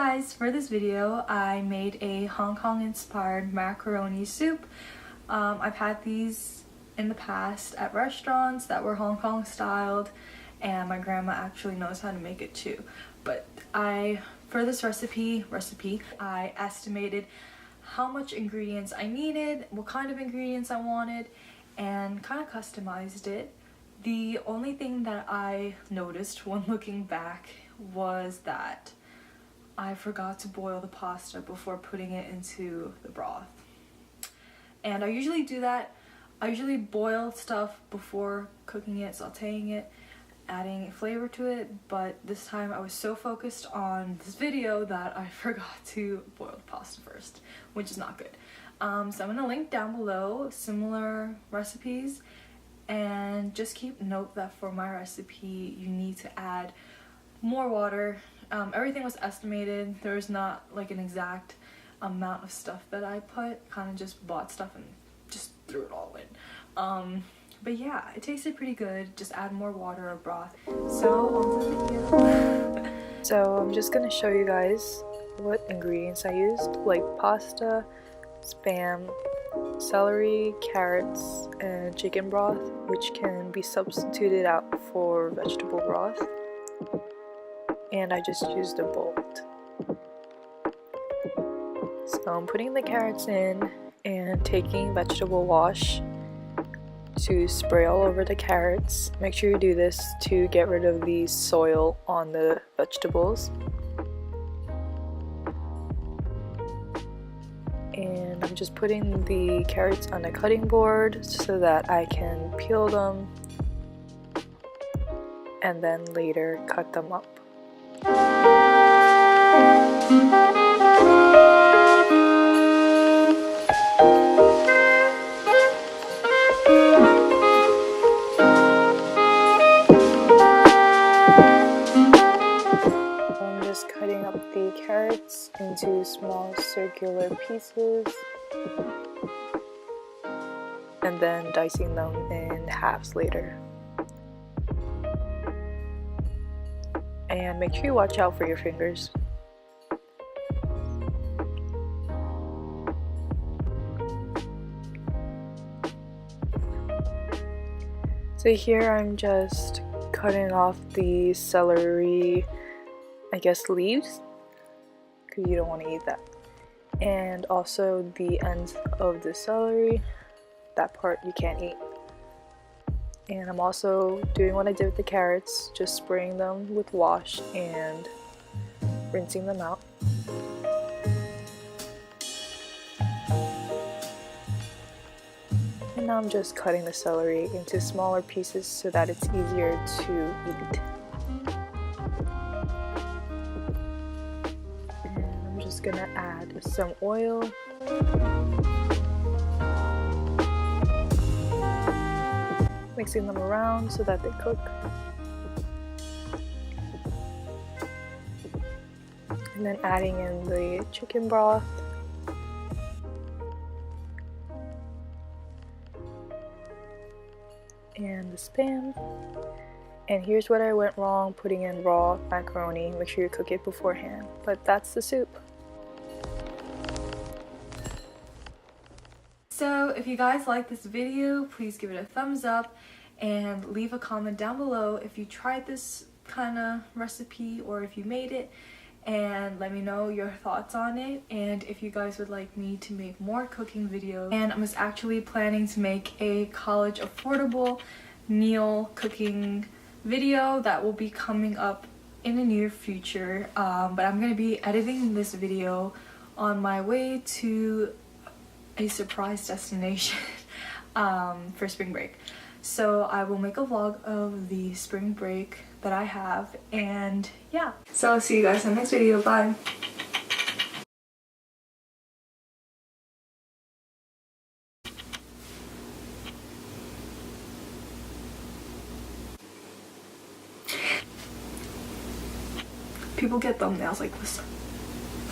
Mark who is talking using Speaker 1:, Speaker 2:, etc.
Speaker 1: guys, for this video I made a Hong Kong inspired macaroni soup. I've had these in the past at restaurants that were Hong Kong styled, and my grandma actually knows how to make it too. But for this recipe, I estimated how much ingredients I needed, what kind of ingredients I wanted, and kind of customized it. The only thing that I noticed when looking back was that I forgot to boil the pasta before putting it into the broth. And I usually do that. I usually boil stuff before cooking it, sauteing it, adding flavor to it, but this time I was so focused on this video that I forgot to boil the pasta first, which is not good. So I'm gonna link down below similar recipes, and just keep note that for my recipe you need to add more water. Everything was estimated. There's not like an exact amount of stuff that I put. Kind of just bought stuff and just threw it all in. But yeah, it tasted pretty good. Just add more water or broth. So on to the video. So I'm just gonna show you guys what ingredients I used, like pasta, spam, celery, carrots, and chicken broth, which can be substituted out for vegetable broth. And I just used a bowl. So I'm putting the carrots in and taking vegetable wash to spray all over the carrots. Make sure you do this to get rid of the soil on the vegetables. And I'm just putting the carrots on a cutting board so that I can peel them and then later cut them up. I'm just cutting up the carrots into small circular pieces and then dicing them in halves later. And make sure you watch out for your fingers. So here I'm just cutting off the celery, I guess, leaves, because you don't want to eat that. And also the ends of the celery, that part you can't eat. And I'm also doing what I did with the carrots, just spraying them with wash and rinsing them out. And now I'm just cutting the celery into smaller pieces so that it's easier to eat. And I'm just gonna add some oil. Mixing them around so that they cook. And then adding in the chicken broth. And the spam. And here's what I went wrong putting in raw macaroni. Make sure you cook it beforehand. But that's the soup. So if you guys like this video, please give it a thumbs up and leave a comment down below if you tried this kind of recipe or if you made it, and let me know your thoughts on it, and if you guys would like me to make more cooking videos. And I'm just actually planning to make a college affordable meal cooking video that will be coming up in the near future, but I'm going to be editing this video on my way to a surprise destination for spring break. So I will make a vlog of the spring break that I have, and yeah. So I'll see you guys in the next video. Bye. People get thumbnails like this.